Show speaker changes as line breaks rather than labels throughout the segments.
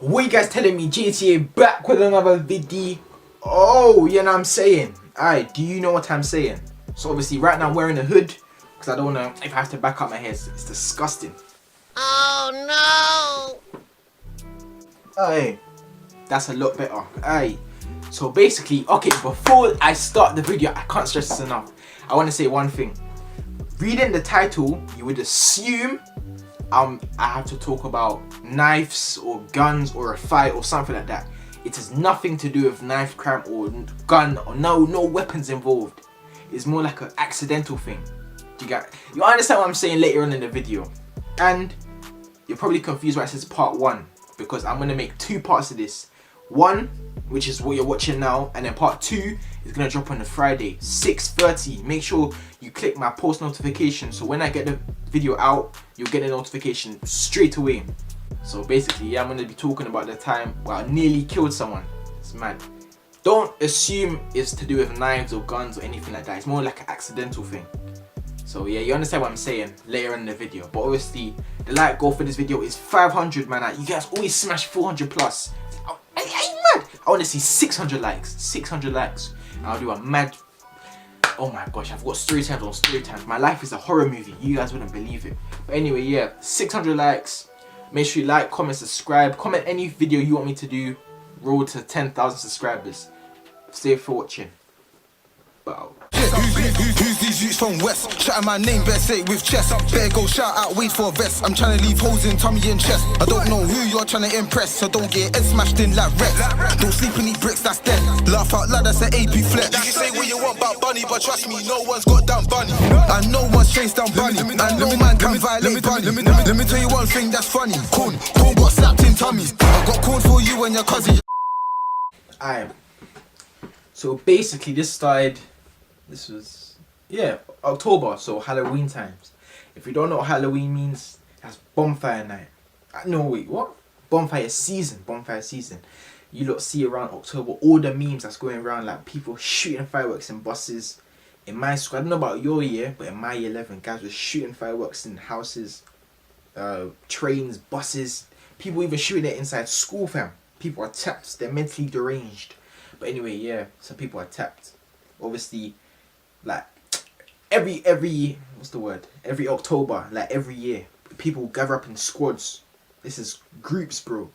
What you guys telling me? GTA back with another video. Oh, you know what I'm saying? Alright, do you know what I'm saying? So obviously right now I'm wearing a hood because I don't know if I have to back up my hair. It's disgusting.
Oh no!
Alright, that's a lot better. Alright, so basically, okay, before I start the video, I can't stress this enough. I want to say one thing. Reading the title, you would assume I have to talk about knives or guns or a fight or something like that. It has nothing to do with knife crime or gun or no weapons involved. It's more like an accidental thing. You understand what I'm saying later on in the video. And you're probably confused why it says part 1, because I'm gonna make 2 parts of this. One, which is what you're watching now, and then part 2 is gonna drop on the Friday, 6:30. Make sure you click my post notification so when I get the video out, you'll get a notification straight away. So basically, yeah, I'm gonna be talking about the time where I nearly killed someone. It's mad. Don't assume it's to do with knives or guns or anything like that. It's more like an accidental thing. So yeah, you understand what I'm saying later in the video. But obviously, the like goal for this video is 500, man. You guys always smash 400 plus. Are you mad? I want to see 600 likes. 600 likes. And I'll do a mad... Oh my gosh, I've got story times on story times. My life is a horror movie. You guys wouldn't believe it. But anyway, yeah, 600 likes. Make sure you like, comment, subscribe. Comment any video you want me to do. Road to 10,000 subscribers. Stay for watching. Bow.
Who's these youths from West? Shouting my name, better say it with chest. Better go shout out, wait for a vest. I'm trying to leave holes in tummy and chest. I don't know who you're trying to impress, so don't get head smashed in like Rex. Don't sleep and eat bricks, that's dead. Laugh out loud, that's an AP flex. You can say what you want about Bunny, but trust me, no one's got down Bunny. And no one's chased down Bunny. And no man can violate Bunny. Let me tell you one thing that's funny. Corn got slapped in tummies. I got corn for you and your cousin.
So basically this was, yeah, October, so Halloween times. If you don't know what Halloween means, that's bonfire night. No, wait, what? Bonfire season. You lot see around October all the memes that's going around, like people shooting fireworks in buses. In my school, I don't know about your year, but in my year 11, guys were shooting fireworks in houses, trains, buses. People even shooting it inside school, fam. People are tapped, they're mentally deranged. But anyway, yeah, some people are tapped. Obviously, like every what's the word? Every October, like every year, people gather up in squads. This is groups, bro.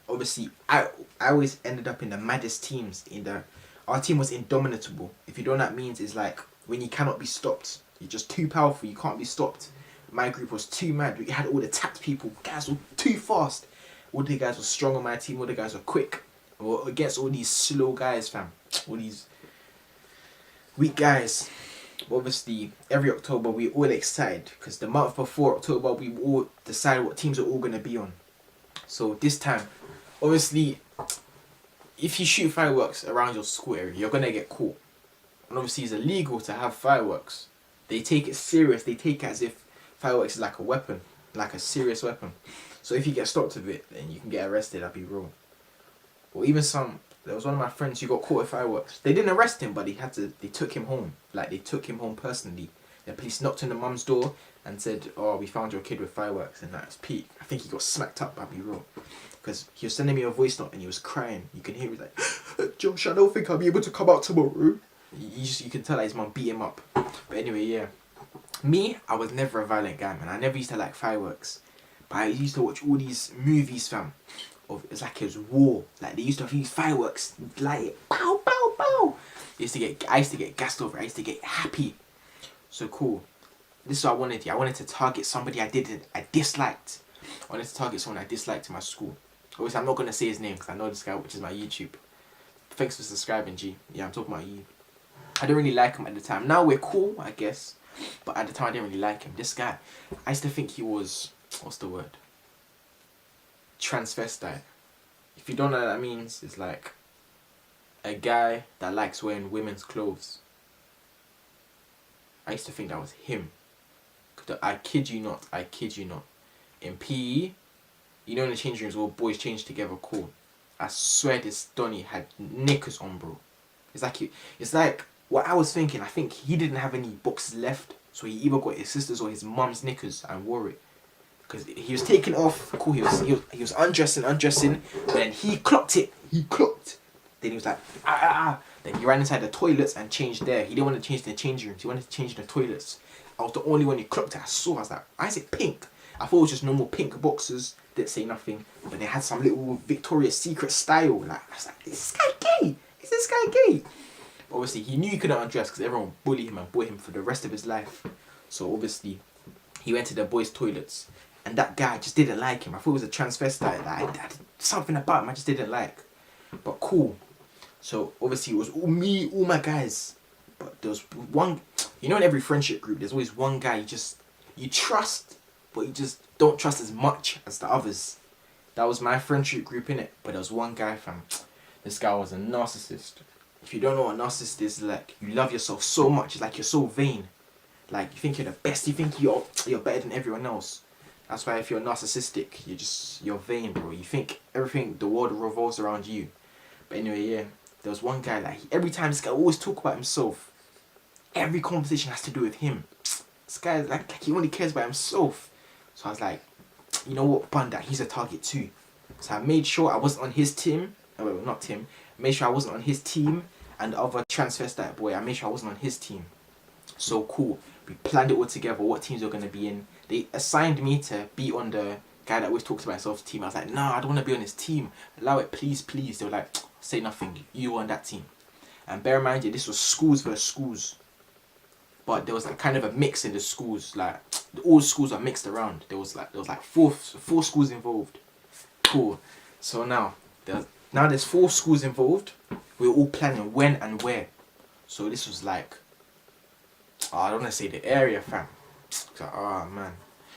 Obviously, I always ended up in the maddest teams. Our team was indomitable. If you don't know what that means, it's like when you cannot be stopped. You're just too powerful. You can't be stopped. My group was too mad. We had all the tapped people. Guys were too fast. All the guys were strong on my team. All the guys were quick. Or against all these slow guys, fam. All these weak guys. Obviously, every October we all excited because the month before October we all decided what teams are all gonna be on. So this time, obviously, if you shoot fireworks around your school area, you're gonna get caught. And obviously, it's illegal to have fireworks. They take it serious. They take it as if fireworks is like a weapon, like a serious weapon. So if you get stopped with it, then you can get arrested. I'll be real. Or even there was one of my friends who got caught with fireworks. They didn't arrest him, but they took him home. Like, they took him home personally. The police knocked on the mum's door and said, oh, we found your kid with fireworks. And that's peak. I think he got smacked up, I'll be real. Because he was sending me a voice note and he was crying. You can hear him like, Josh, I don't think I'll be able to come out tomorrow. You can tell that his mum beat him up. But anyway, yeah. Me, I was never a violent guy, man. I never used to like fireworks. But I used to watch all these movies, fam. It's like it was war. Like they used to use fireworks, light it, pow, pow, pow. I used to get gassed over. I used to get happy. So cool. This is what I wanted to do. I wanted to target somebody I disliked. I wanted to target someone I disliked in my school. Obviously, I'm not gonna say his name because I know this guy watches my YouTube. Thanks for subscribing, G. Yeah, I'm talking about you. I didn't really like him at the time. Now we're cool, I guess. But at the time, I didn't really like him. This guy, I used to think he was, what's the word? Transvestite. If you don't know what that means, it's like a guy that likes wearing women's clothes. I used to think that was him. I kid you not. In PE, you know in the changing rooms all boys change together, cool. I swear this Donny had knickers on, bro. It's like what I was thinking. I think he didn't have any boxes left, so he either got his sister's or his mum's knickers and wore it. because he was taking off. Cool, he was undressing, but then he clocked it. He clocked. Then he was like, ah, ah, ah. Then he ran inside the toilets and changed there. He didn't want to change the changing rooms. He wanted to change the toilets. I was the only one who clocked it. I saw. I was like, why is it pink? I thought it was just normal pink boxes. Didn't say nothing. But they had some little Victoria's Secret style. Like, I was like, is this guy gay? Is this guy gay? But obviously, he knew he couldn't undress because everyone would bully him and bully him for the rest of his life. So obviously, he went to the boys' toilets. And that guy just didn't like him. I thought it was a transvestite. Like, something about him I just didn't like. But cool. So obviously, it was all me, all my guys. But there was one, you know, in every friendship group, there's always one guy you trust, but you just don't trust as much as the others. That was my friendship group, innit? But there was one guy, fam. This guy was a narcissist. If you don't know what a narcissist is, like, you love yourself so much, it's like you're so vain. Like, you think you're the best, you think you're better than everyone else. That's why if you're narcissistic, you're vain, bro. You think everything, the world revolves around you. But anyway, yeah. There was one guy, like, every time this guy always talk about himself. Every conversation has to do with him. This guy, like he only cares about himself. So I was like, you know what, bun that, he's a target too. So I made sure I wasn't on his team. Oh, well, not Tim. I made sure I wasn't on his team. And the other transvestite boy, I made sure I wasn't on his team. So cool. We planned it all together, what teams we were going to be in. They assigned me to be on the guy that always talks about himself team. I was like, nah, I don't want to be on his team. Allow it, please, please. They were like, say nothing. You were on that team. And bear in mind, this was schools versus schools. But there was like kind of a mix in the schools. Like, all schools are mixed around. There was like four schools involved. Cool. So now there's 4 schools involved. We were all planning when and where. So this was like, I don't want to say the area, fam. Like, oh man.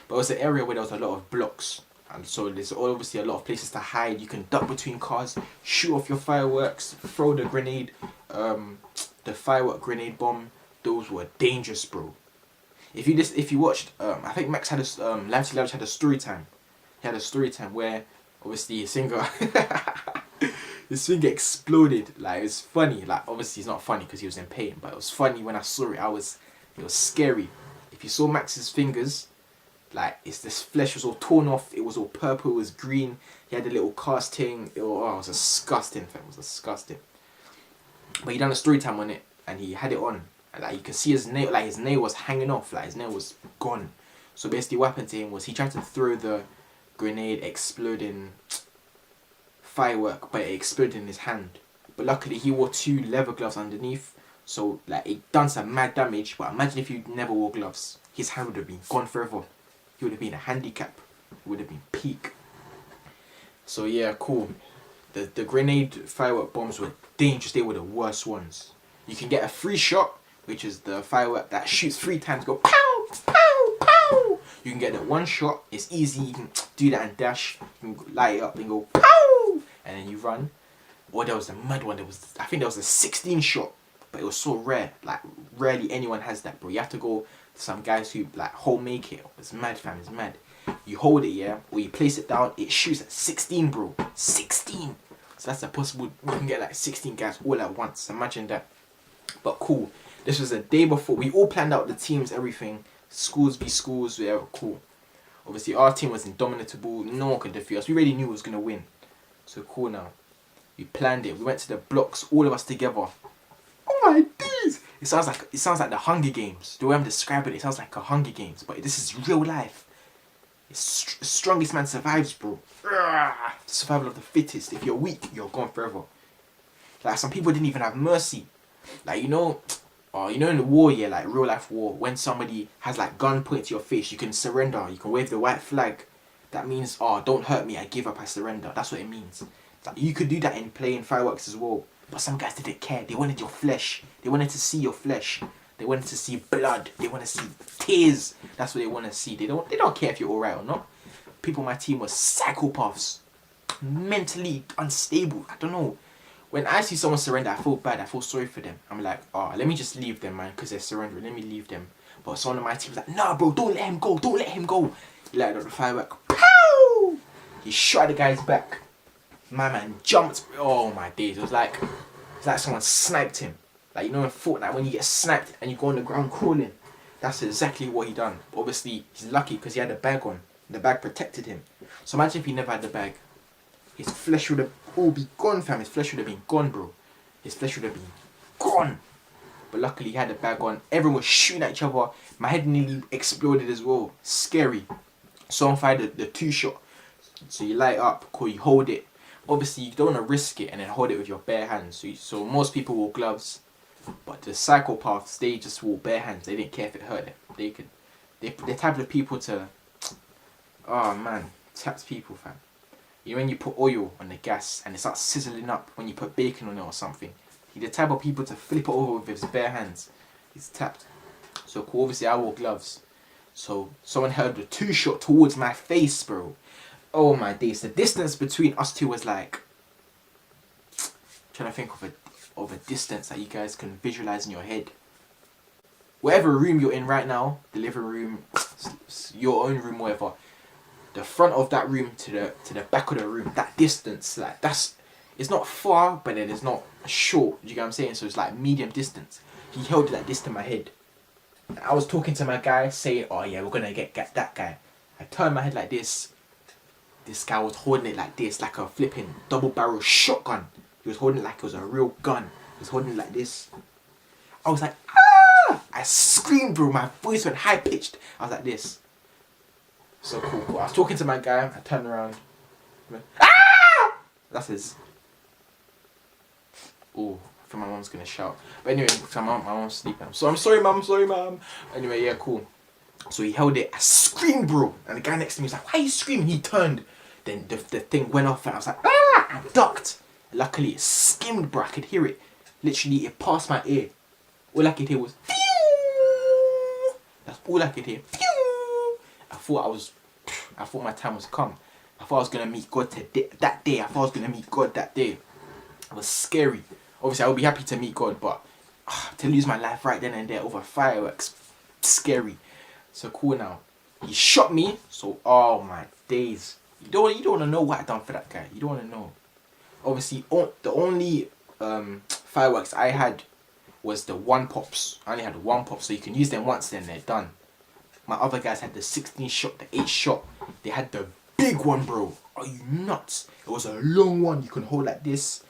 But it was an area where there was a lot of blocks. And so there's obviously a lot of places to hide. You can duck between cars, shoot off your fireworks, throw the grenade, the firework grenade bomb. Those were dangerous, bro. If you watched, I think Max had a Lively Lavish had a story time. He had a story time where obviously his finger, his finger exploded. Like, it was funny. Like, obviously it's not funny because he was in pain, but it was funny when I saw it. It was scary. If you saw Max's fingers, like, this flesh was all torn off. It was all purple. It was green. He had a little cast thing. It was disgusting. Fam. It was disgusting. But he done a story time on it, and he had it on. And, like, you can see his nail. Like, his nail was hanging off. Like, his nail was gone. So basically, what happened to him was he tried to throw the grenade exploding firework, but it exploded in his hand. But luckily, he wore 2 leather gloves underneath. So, like, it done some mad damage. But imagine if you never wore gloves. His hand would have been gone forever. He would have been a handicap. It would have been peak. So yeah, cool. The grenade firework bombs were dangerous. They were the worst ones. You can get a free shot, which is the firework that shoots 3 times. Go pow, pow, pow. You can get that one shot. It's easy. You can do that and dash. You can light it up and go pow, and then you run. Or there was a mad one. I think there was a 16 shot, but it was so rare. Like, rarely anyone has that, bro. You have to go. Some guys who like make it. It's mad, fam. It's mad. You hold it, yeah, or you place it down. It shoots at 16, bro. 16. So that's a possible. You can get like 16 guys all at once. Imagine that. But cool. This was a day before. We all planned out the teams, everything. Schools be schools. Yeah, cool. Obviously, our team was indomitable. No one could defeat us. We already knew we was gonna win. So cool now. We planned it. We went to the blocks, all of us together. Oh my days! It sounds like the Hunger Games. The way I'm describing it, it sounds like a Hunger Games, but this is real life. It's strongest man survives, bro. Survival of the fittest. If you're weak, you're gone forever. Like, some people didn't even have mercy. Like, you know in the war, yeah, like real life war, when somebody has like gun pointed to your face, you can surrender. You can wave the white flag. That means, oh, don't hurt me. I give up. I surrender. That's what it means. Like, you could do that in playing fireworks as well. But some guys didn't care. They wanted your flesh. They wanted to see your flesh. They wanted to see blood. They want to see tears. That's what they want to see. They don't care if you're alright or not. People on my team were psychopaths. Mentally unstable. I don't know. When I see someone surrender, I feel bad. I feel sorry for them. I'm like, oh, let me just leave them, man, because they're surrendering. Let me leave them. But someone on my team was like, nah, bro, don't let him go. Don't let him go. He lighted up the firework. Pow! He shot the guy's back. My man jumped. Oh my days. It was like someone sniped him. Like, you know in Fortnite when you get sniped and you go on the ground crawling. That's exactly what he done. But obviously he's lucky because he had a bag on. The bag protected him. So imagine if he never had the bag. His flesh would have all be gone, fam. His flesh would have been gone, bro. His flesh would have been gone. But luckily he had the bag on. Everyone was shooting at each other. My head nearly exploded as well. Scary. Someone fired the 2-shot. So you light up, cool, you hold it. Obviously you don't want to risk it and then hold it with your bare hands. So most people wore gloves. But the psychopaths, they just wore bare hands. They didn't care if it hurt them. They're type of people to... Oh man, taps people, fam. You know when you put oil on the gas and it starts sizzling up when you put bacon on it or something. He's the type of people to flip it over with his bare hands. He's tapped. So cool, obviously I wore gloves. So someone held a 2-shot towards my face, bro. Oh my days. The distance between us two was like... I'm trying to think of a distance that you guys can visualize in your head. Whatever room you're in right now, the living room, your own room, whatever. The front of that room to the back of the room, that distance, like it's not far, but then it's not short. Do you get what I'm saying? So it's like medium distance. He held it like this to my head. I was talking to my guy, saying, "Oh yeah, we're gonna get that guy." I turned my head like this. This guy was holding it like this, like a flipping double-barrel shotgun. He was holding it like it was a real gun. He was holding it like this. I was like, ah! I screamed, bro. My voice went high pitched. I was like this. So cool. I was talking to my guy. I turned around. Went, ah! That's his. Oh, I think my mom's gonna shout. But anyway, my mom's sleeping. So I'm sorry, mom. Sorry, mom. Anyway, yeah, cool. So he held it. I screamed, bro. And the guy next to me was like, "Why are you screaming?" He turned. Then the thing went off, and I was like, ah! I ducked. Luckily, it skimmed, bro. I could hear it. Literally, it passed my ear. All I could hear was, phew! That's all I could hear. Phew! I thought my time was come. I thought I was gonna meet God that day. I thought I was gonna meet God that day. It was scary. Obviously, I would be happy to meet God, but to lose my life right then and there over fireworks, scary. So cool now. He shot me. So oh my days. You don't want to know what I done for that guy. You don't want to know. Obviously, the only fireworks I had was the 1 pops. I only had 1 pop, so you can use them once, then they're done. My other guys had the 16-shot, the 8-shot. They had the big one, bro. Are you nuts? It was a long one. You can hold like this,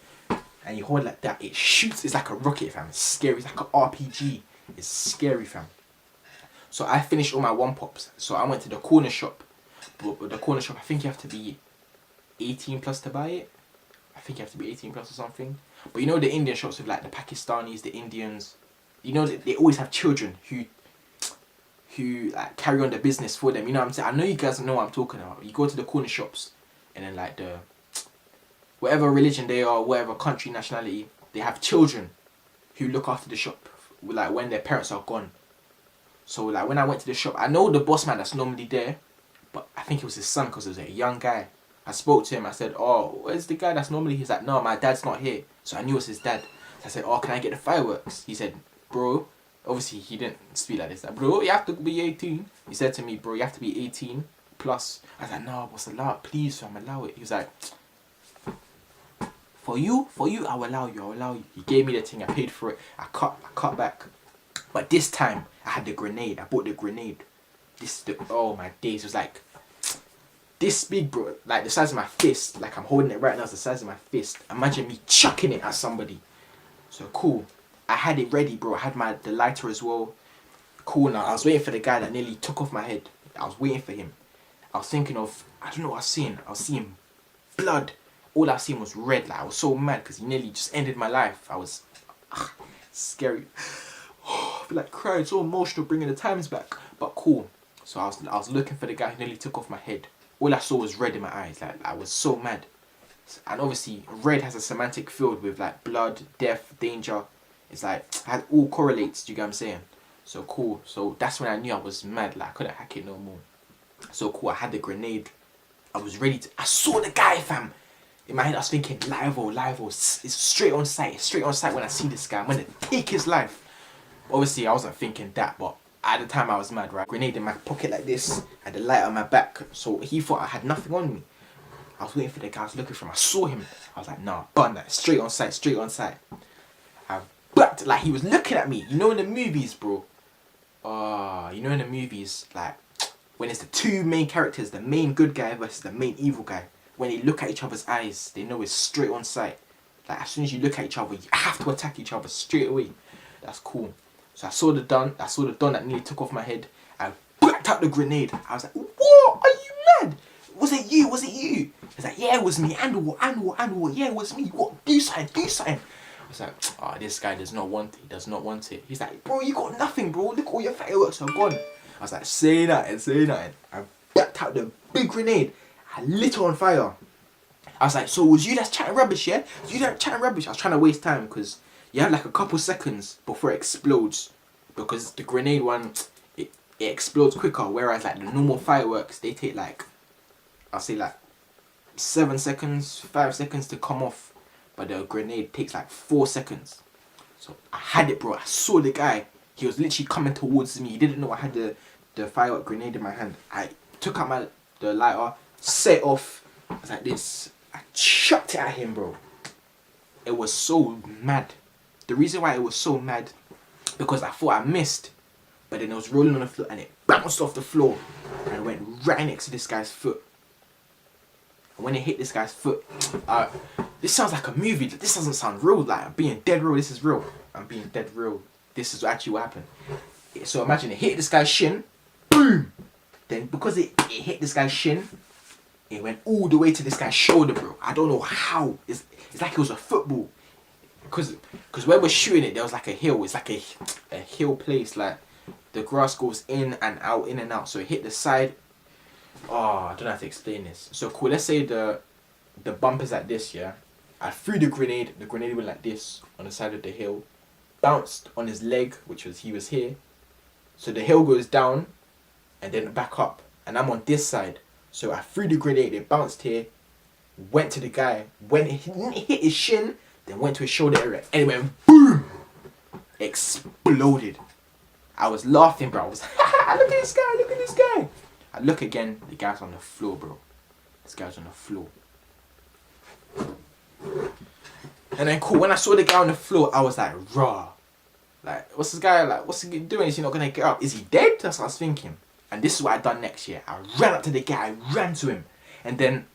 and you hold like that. It shoots. It's like a rocket, fam. It's scary. It's like an RPG. It's scary, fam. So I finished all my 1 pops. So I went to the corner shop. But the corner shop, I think you have to be 18 plus to buy it. I think you have to be 18 plus or something. But you know the Indian shops with like the Pakistanis, the Indians. You know they always have children who like carry on the business for them. You know what I'm saying? I know you guys know what I'm talking about. You go to the corner shops, and then like the whatever religion they are, whatever country, nationality, they have children who look after the shop, like when their parents are gone. So like when I went to the shop, I know the boss man that's normally there, but I think it was his son because it was a young guy. I spoke to him. I said, "Oh, where's the guy that's normally?" He's like, "No, my dad's not here." So I knew it was his dad. So I said, "Oh, can I get the fireworks?" He said, "Bro." Obviously, he didn't speak like this. Like, "Bro, you have to be 18. He said to me, "Bro, you have to be 18 plus." I was like, "No, boss, allow it. Please, fam, allow it." He was like, For you, I will allow you. He gave me the thing. I paid for it. I cut back. But this time, I had the grenade. I bought the grenade. Oh my days. It was like this big, bro. Like the size of my fist. Like I'm holding it right now. It's the size of my fist. Imagine me chucking it at somebody. So cool. I had it ready, bro. I had the lighter as well. Cool now. I was waiting for the guy that nearly took off my head. I was waiting for him. I was thinking of, I don't know what I was seeing. I was seeing blood. All I seen was red. Like I was so mad because he nearly just ended my life. I was scary. I feel like crying. So emotional, bringing the times back. But cool. So I was looking for the guy who nearly took off my head. All I saw was red in my eyes. Like I was so mad. And obviously, red has a semantic field with like blood, death, danger. It's like it all correlates. Do you get what I'm saying? So cool. So that's when I knew I was mad. Like I couldn't hack it no more. So cool. I had the grenade. I was ready to. I saw the guy, fam. In my head, I was thinking, live. It's straight on sight. It's straight on sight when I see this guy. I'm gonna take his life. Obviously, I wasn't thinking that, but at the time I was mad, right? Grenade in my pocket like this. I had the light on my back. So he thought I had nothing on me. I was waiting for the guy. I was looking for him. I saw him. I was like, nah, burn that. Straight on sight. I backed, like he was looking at me. You know in the movies, bro. You know in the movies, like when it's the two main characters, the main good guy versus the main evil guy, when they look at each other's eyes, they know it's straight on sight. Like as soon as you look at each other, you have to attack each other straight away. That's cool. So I saw the Don that nearly took off my head. I blacked out the grenade. I was like, what? Are you mad? Was it you? Was it you? He's like, yeah, it was me. And what? Yeah, it was me. What? Do something. I was like, oh, this guy does not want it. He does not want it. He's like, bro, you got nothing, bro. Look, all your fireworks are gone. I was like, say nothing. I blacked out the big grenade. I lit it on fire. I was like, so was you that's chatting rubbish, yeah? You that chatting rubbish? I was trying to waste time because you have like a couple seconds before it explodes. Because the grenade one, it explodes quicker. Whereas like the normal fireworks, they take like, I'll say like 7 seconds, 5 seconds to come off. But the grenade takes like 4 seconds. So I had it, bro. I saw the guy. He was literally coming towards me. He didn't know I had the firework grenade in my hand. I took out the lighter, set off. I was like this. I chucked it at him, bro. It was so mad. The reason why it was so mad, because I thought I missed. But then it was rolling on the floor and it bounced off the floor. And it went right next to this guy's foot. And when it hit this guy's foot, this sounds like a movie. This doesn't sound real. Like I'm being dead real. This is real. I'm being dead real. This is actually what happened. So imagine it hit this guy's shin. Boom. Then because it hit this guy's shin, it went all the way to this guy's shoulder, bro. I don't know how. It's like it was a football. Because where we're shooting it, there was like a hill. It's like a hill place. Like the grass goes in and out. So it hit the side. Oh, I don't know how to explain this. So cool. Let's say the bumper's like this, yeah. I threw the grenade. The grenade went like this on the side of the hill. Bounced on his leg, he was here. So the hill goes down and then back up. And I'm on this side. So I threw the grenade, it bounced here, went to the guy. When it hit his shin, then went to his shoulder area. And it went boom! Exploded. I was laughing, bro. I was like, look at this guy. I look again, the guy's on the floor, bro. This guy's on the floor. And then cool, when I saw the guy on the floor, I was like, raw. Like, what's this guy, like, what's he doing? Is he not gonna get up? Is he dead? That's what I was thinking. And this is what I done next year. I ran up to the guy, I ran to him. And then